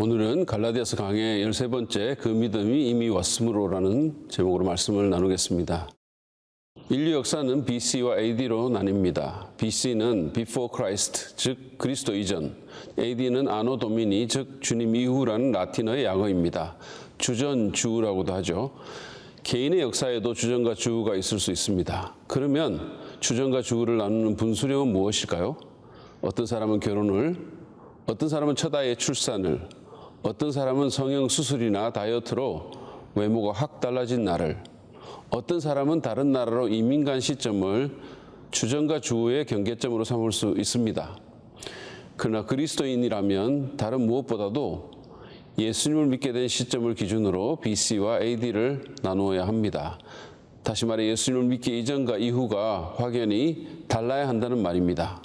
오늘은 갈라디아서 강의 13번째 그 믿음이 이미 왔으므로라는 제목으로 말씀을 나누겠습니다. 인류 역사는 BC와 AD로 나뉩니다. BC는 Before Christ, 즉 그리스도 이전, AD는 Anno Domini, 즉 주님 이후라는 라틴어의 약어입니다. 주전주라고도 하죠. 개인의 역사에도 주전과 주후가 있을 수 있습니다. 그러면 주전과 주후를 나누는 분수령은 무엇일까요? 어떤 사람은 결혼을, 어떤 사람은 첫 아이의 출산을, 어떤 사람은 성형수술이나 다이어트로 외모가 확 달라진 날을, 어떤 사람은 다른 나라로 이민 간 시점을 주전과 주후의 경계점으로 삼을 수 있습니다. 그러나 그리스도인이라면 다른 무엇보다도 예수님을 믿게 된 시점을 기준으로 BC와 AD를 나누어야 합니다. 다시 말해 예수님을 믿기 이전과 이후가 확연히 달라야 한다는 말입니다.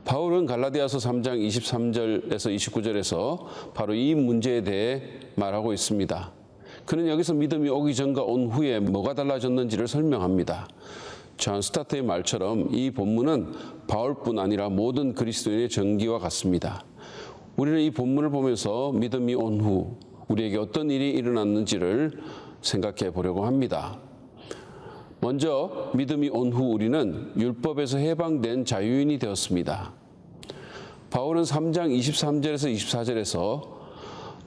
바울은 갈라디아서 3장 23절에서 29절에서 바로 이 문제에 대해 말하고 있습니다. 그는 여기서 믿음이 오기 전과 온 후에 뭐가 달라졌는지를 설명합니다. 존 스타트의 말처럼 이 본문은 바울뿐 아니라 모든 그리스도인의 전기와 같습니다. 우리는 이 본문을 보면서 믿음이 온 후 우리에게 어떤 일이 일어났는지를 생각해 보려고 합니다. 먼저 믿음이 온 후 우리는 율법에서 해방된 자유인이 되었습니다. 바울은 3장 23절에서 24절에서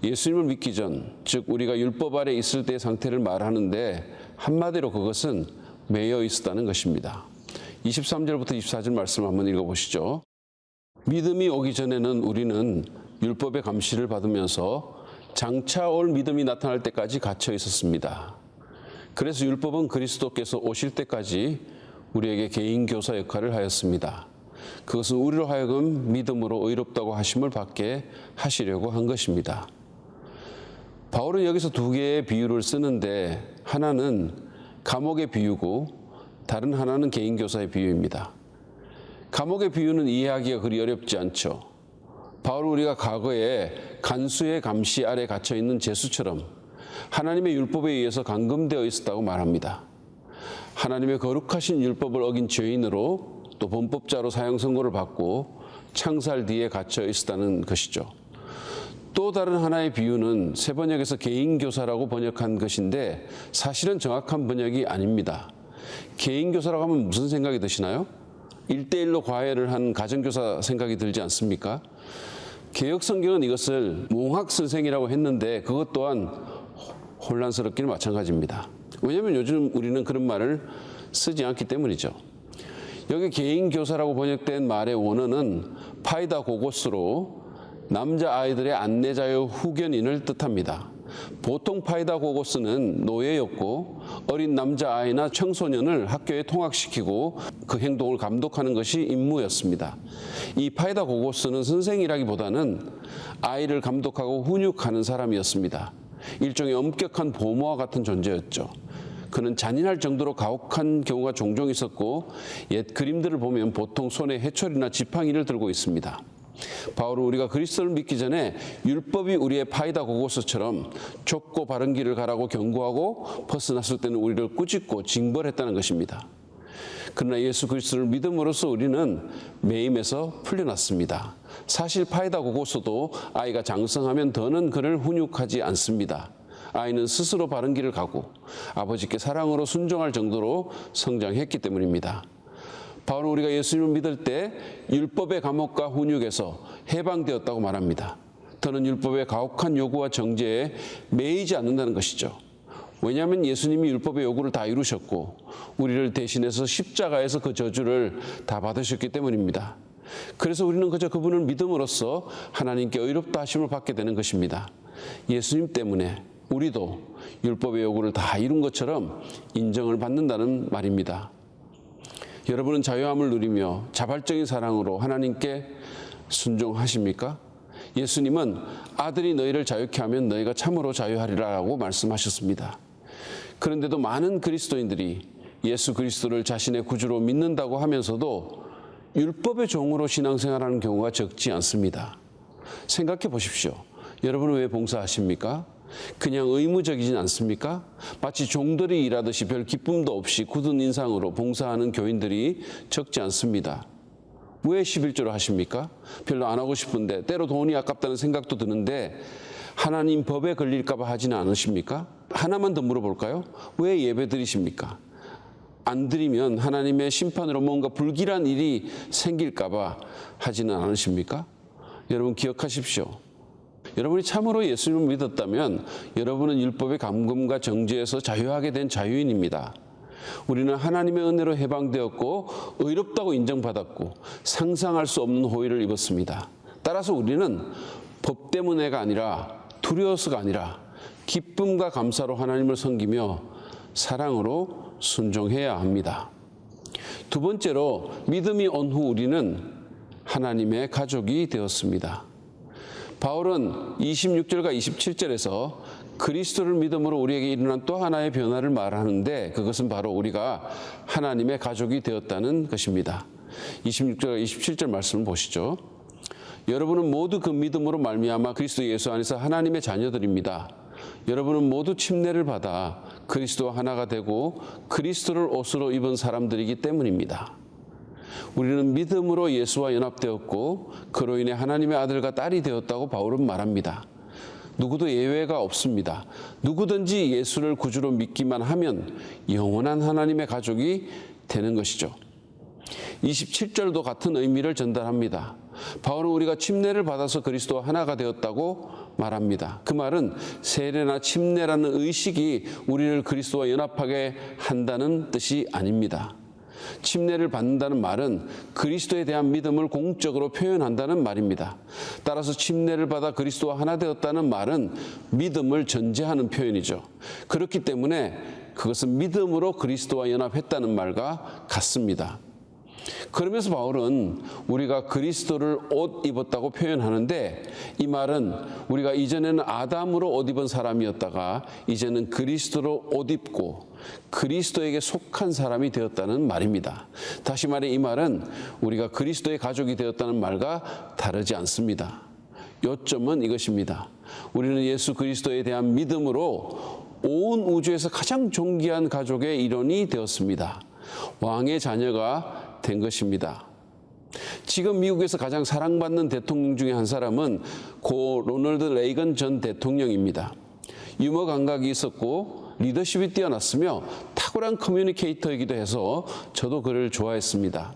예수님을 믿기 전, 즉 우리가 율법 아래 있을 때의 상태를 말하는데 한마디로 그것은 매여 있었다는 것입니다. 23절부터 24절 말씀을 한번 읽어보시죠. 믿음이 오기 전에는 우리는 율법의 감시를 받으면서 장차 올 믿음이 나타날 때까지 갇혀 있었습니다. 그래서 율법은 그리스도께서 오실 때까지 우리에게 개인 교사 역할을 하였습니다. 그것은 우리로 하여금 믿음으로 의롭다고 하심을 받게 하시려고 한 것입니다. 바울은 여기서 두 개의 비유를 쓰는데 하나는 감옥의 비유고 다른 하나는 개인 교사의 비유입니다. 감옥의 비유는 이해하기가 그리 어렵지 않죠. 바울은 우리가 과거에 간수의 감시 아래 갇혀 있는 죄수처럼 하나님의 율법에 의해서 감금되어 있었다고 말합니다. 하나님의 거룩하신 율법을 어긴 죄인으로 또 범법자로 사형 선고를 받고 창살 뒤에 갇혀 있었다는 것이죠. 또 다른 하나의 비유는 새 번역에서 개인 교사라고 번역한 것인데 사실은 정확한 번역이 아닙니다. 개인 교사라고 하면 무슨 생각이 드시나요? 1대1로 과외를 한 가정교사 생각이 들지 않습니까? 개역 성경은 이것을 몽학선생이라고 했는데 그것 또한 혼란스럽기는 마찬가지입니다. 왜냐하면 요즘 우리는 그런 말을 쓰지 않기 때문이죠. 여기 개인 교사라고 번역된 말의 원어는 파이다고고스로 남자아이들의 안내자요 후견인을 뜻합니다. 보통 파이다고고스는 노예였고 어린 남자아이나 청소년을 학교에 통학시키고 그 행동을 감독하는 것이 임무였습니다. 이 파이다고고스는 선생이라기보다는 아이를 감독하고 훈육하는 사람이었습니다. 일종의 엄격한 보모와 같은 존재였죠. 그는 잔인할 정도로 가혹한 경우가 종종 있었고 옛 그림들을 보면 보통 손에 해초리나 지팡이를 들고 있습니다. 바울은 우리가 그리스도를 믿기 전에 율법이 우리의 파이다고고스처럼 좁고 바른 길을 가라고 경고하고 벗어났을 때는 우리를 꾸짖고 징벌했다는 것입니다. 그러나 예수 그리스도를 믿음으로써 우리는 매임에서 풀려났습니다. 사실 파이다고고스도 아이가 장성하면 더는 그를 훈육하지 않습니다. 아이는 스스로 바른 길을 가고 아버지께 사랑으로 순종할 정도로 성장했기 때문입니다. 바울은 우리가 예수님을 믿을 때 율법의 감옥과 훈육에서 해방되었다고 말합니다. 더는 율법의 가혹한 요구와 정죄에 매이지 않는다는 것이죠. 왜냐하면 예수님이 율법의 요구를 다 이루셨고 우리를 대신해서 십자가에서 그 저주를 다 받으셨기 때문입니다. 그래서 우리는 그저 그분을 믿음으로써 하나님께 의롭다 하심을 받게 되는 것입니다. 예수님 때문에 우리도 율법의 요구를 다 이룬 것처럼 인정을 받는다는 말입니다. 여러분은 자유함을 누리며 자발적인 사랑으로 하나님께 순종하십니까? 예수님은 아들이 너희를 자유케 하면 너희가 참으로 자유하리라고 말씀하셨습니다. 그런데도 많은 그리스도인들이 예수 그리스도를 자신의 구주로 믿는다고 하면서도 율법의 종으로 신앙생활하는 경우가 적지 않습니다. 생각해 보십시오. 여러분은 왜 봉사하십니까? 그냥 의무적이진 않습니까? 마치 종들이 일하듯이 별 기쁨도 없이 굳은 인상으로 봉사하는 교인들이 적지 않습니다. 왜 11조를 하십니까? 별로 안 하고 싶은데, 때로 돈이 아깝다는 생각도 드는데 하나님 법에 걸릴까 봐 하지는 않으십니까? 하나만 더 물어볼까요? 왜 예배 드리십니까? 안 드리면 하나님의 심판으로 뭔가 불길한 일이 생길까 봐 하지는 않으십니까? 여러분 기억하십시오. 여러분이 참으로 예수님을 믿었다면 여러분은 율법의 감금과 정죄에서 자유하게 된 자유인입니다. 우리는 하나님의 은혜로 해방되었고 의롭다고 인정받았고 상상할 수 없는 호의를 입었습니다. 따라서 우리는 법 때문에가 아니라 두려워서가 아니라 기쁨과 감사로 하나님을 섬기며 사랑으로 순종해야 합니다. 두 번째로 믿음이 온 후 우리는 하나님의 가족이 되었습니다. 바울은 26절과 27절에서 그리스도를 믿음으로 우리에게 일어난 또 하나의 변화를 말하는데 그것은 바로 우리가 하나님의 가족이 되었다는 것입니다. 26절과 27절 말씀을 보시죠. 여러분은 모두 그 믿음으로 말미암아 그리스도 예수 안에서 하나님의 자녀들입니다. 여러분은 모두 침례를 받아 그리스도와 하나가 되고 그리스도를 옷으로 입은 사람들이기 때문입니다. 우리는 믿음으로 예수와 연합되었고 그로 인해 하나님의 아들과 딸이 되었다고 바울은 말합니다. 누구도 예외가 없습니다. 누구든지 예수를 구주로 믿기만 하면 영원한 하나님의 가족이 되는 것이죠. 27절도 같은 의미를 전달합니다. 바울은 우리가 침례를 받아서 그리스도와 하나가 되었다고 말합니다. 그 말은 세례나 침례라는 의식이 우리를 그리스도와 연합하게 한다는 뜻이 아닙니다. 침례를 받는다는 말은 그리스도에 대한 믿음을 공적으로 표현한다는 말입니다. 따라서 침례를 받아 그리스도와 하나 되었다는 말은 믿음을 전제하는 표현이죠. 그렇기 때문에 그것은 믿음으로 그리스도와 연합했다는 말과 같습니다. 그러면서 바울은 우리가 그리스도를 옷 입었다고 표현하는데 이 말은 우리가 이전에는 아담으로 옷 입은 사람이었다가 이제는 그리스도로 옷 입고 그리스도에게 속한 사람이 되었다는 말입니다. 다시 말해 이 말은 우리가 그리스도의 가족이 되었다는 말과 다르지 않습니다. 요점은 이것입니다. 우리는 예수 그리스도에 대한 믿음으로 온 우주에서 가장 존귀한 가족의 일원이 되었습니다. 왕의 자녀가 된 것입니다. 지금 미국에서 가장 사랑받는 대통령 중에 한 사람은 고 로널드 레이건 전 대통령입니다. 유머 감각이 있었고 리더십이 뛰어났으며 탁월한 커뮤니케이터이기도 해서 저도 그를 좋아했습니다.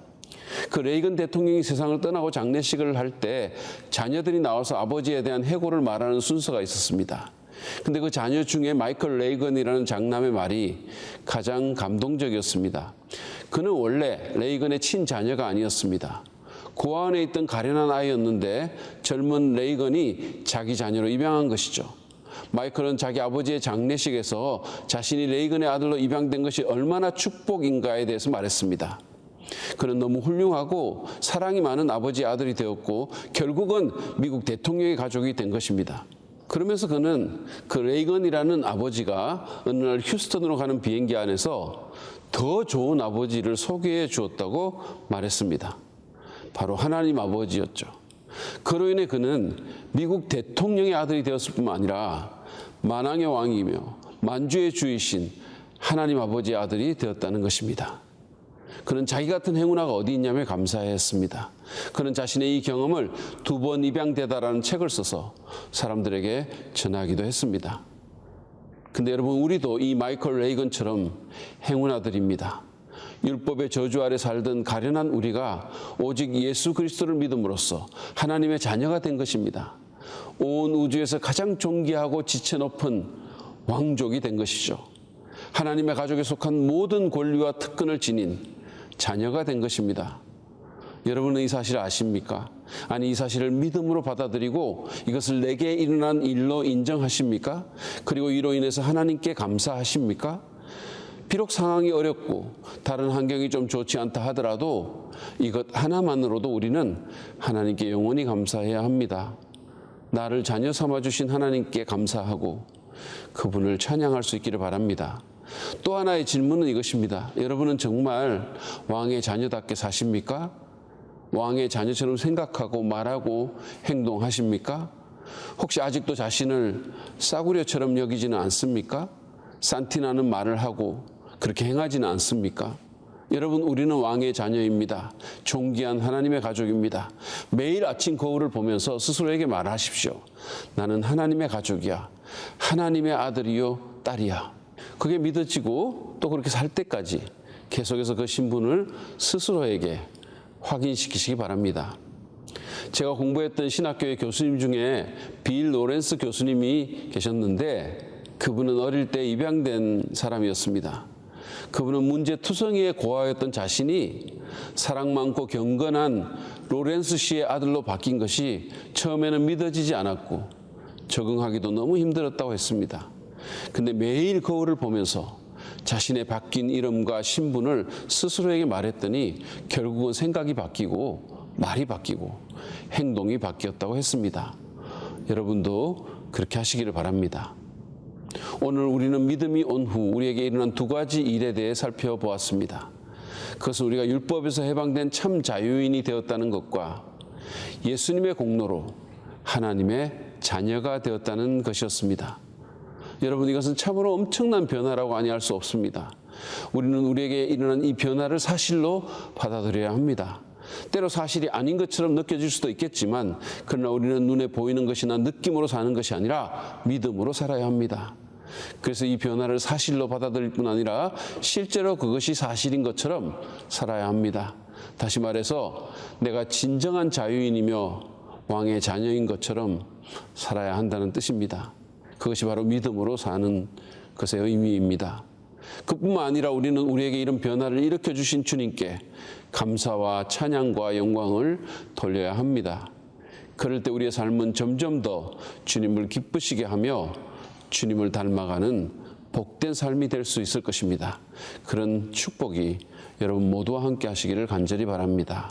그 레이건 대통령이 세상을 떠나고 장례식을 할 때 자녀들이 나와서 아버지에 대한 해고를 말하는 순서가 있었습니다. 근데 그 자녀 중에 마이클 레이건이라는 장남의 말이 가장 감동적이었습니다. 그는 원래 레이건의 친자녀가 아니었습니다. 고아원에 있던 가련한 아이였는데 젊은 레이건이 자기 자녀로 입양한 것이죠. 마이클은 자기 아버지의 장례식에서 자신이 레이건의 아들로 입양된 것이 얼마나 축복인가에 대해서 말했습니다. 그는 너무 훌륭하고 사랑이 많은 아버지의 아들이 되었고 결국은 미국 대통령의 가족이 된 것입니다. 그러면서 그는 그 레이건이라는 아버지가 어느 날 휴스턴으로 가는 비행기 안에서 더 좋은 아버지를 소개해 주었다고 말했습니다. 바로 하나님 아버지였죠. 그로 인해 그는 미국 대통령의 아들이 되었을 뿐만 아니라 만왕의 왕이며 만주의 주이신 하나님 아버지의 아들이 되었다는 것입니다. 그는 자기 같은 행운아가 어디 있냐며 감사했습니다. 그는 자신의 이 경험을 2번 입양되다라는 책을 써서 사람들에게 전하기도 했습니다. 근데 여러분 우리도 이 마이클 레이건처럼 행운아들입니다. 율법의 저주 아래 살던 가련한 우리가 오직 예수 그리스도를 믿음으로써 하나님의 자녀가 된 것입니다. 온 우주에서 가장 존귀하고 지체 높은 왕족이 된 것이죠. 하나님의 가족에 속한 모든 권리와 특권을 지닌 자녀가 된 것입니다. 여러분은 이 사실을 아십니까? 아니 이 사실을 믿음으로 받아들이고 이것을 내게 일어난 일로 인정하십니까? 그리고 이로 인해서 하나님께 감사하십니까? 비록 상황이 어렵고 다른 환경이 좀 좋지 않다 하더라도 이것 하나만으로도 우리는 하나님께 영원히 감사해야 합니다. 나를 자녀 삼아주신 하나님께 감사하고 그분을 찬양할 수 있기를 바랍니다. 또 하나의 질문은 이것입니다. 여러분은 정말 왕의 자녀답게 사십니까? 왕의 자녀처럼 생각하고 말하고 행동하십니까? 혹시 아직도 자신을 싸구려처럼 여기지는 않습니까? 산티나는 말을 하고 그렇게 행하지는 않습니까? 여러분, 우리는 왕의 자녀입니다. 존귀한 하나님의 가족입니다. 매일 아침 거울을 보면서 스스로에게 말하십시오. 나는 하나님의 가족이야. 하나님의 아들이요, 딸이야. 그게 믿어지고 또 그렇게 살 때까지 계속해서 그 신분을 스스로에게 확인시키시기 바랍니다. 제가 공부했던 신학교의 교수님 중에 빌 로렌스 교수님이 계셨는데 그분은 어릴 때 입양된 사람이었습니다. 그분은 문제투성이에 고아였던 자신이 사랑 많고 경건한 로렌스 씨의 아들로 바뀐 것이 처음에는 믿어지지 않았고 적응하기도 너무 힘들었다고 했습니다. 근데 매일 거울을 보면서 자신의 바뀐 이름과 신분을 스스로에게 말했더니 결국은 생각이 바뀌고 말이 바뀌고 행동이 바뀌었다고 했습니다. 여러분도 그렇게 하시기를 바랍니다. 오늘 우리는 믿음이 온 후 우리에게 일어난 두 가지 일에 대해 살펴보았습니다. 그것은 우리가 율법에서 해방된 참 자유인이 되었다는 것과 예수님의 공로로 하나님의 자녀가 되었다는 것이었습니다. 여러분, 이것은 참으로 엄청난 변화라고 아니할 수 없습니다. 우리는 우리에게 일어난 이 변화를 사실로 받아들여야 합니다. 때로 사실이 아닌 것처럼 느껴질 수도 있겠지만 그러나 우리는 눈에 보이는 것이나 느낌으로 사는 것이 아니라 믿음으로 살아야 합니다. 그래서 이 변화를 사실로 받아들일 뿐 아니라 실제로 그것이 사실인 것처럼 살아야 합니다. 다시 말해서 내가 진정한 자유인이며 왕의 자녀인 것처럼 살아야 한다는 뜻입니다. 그것이 바로 믿음으로 사는 것의 의미입니다. 그뿐만 아니라 우리는 우리에게 이런 변화를 일으켜주신 주님께 감사와 찬양과 영광을 돌려야 합니다. 그럴 때 우리의 삶은 점점 더 주님을 기쁘시게 하며 주님을 닮아가는 복된 삶이 될 수 있을 것입니다. 그런 축복이 여러분 모두와 함께 하시기를 간절히 바랍니다.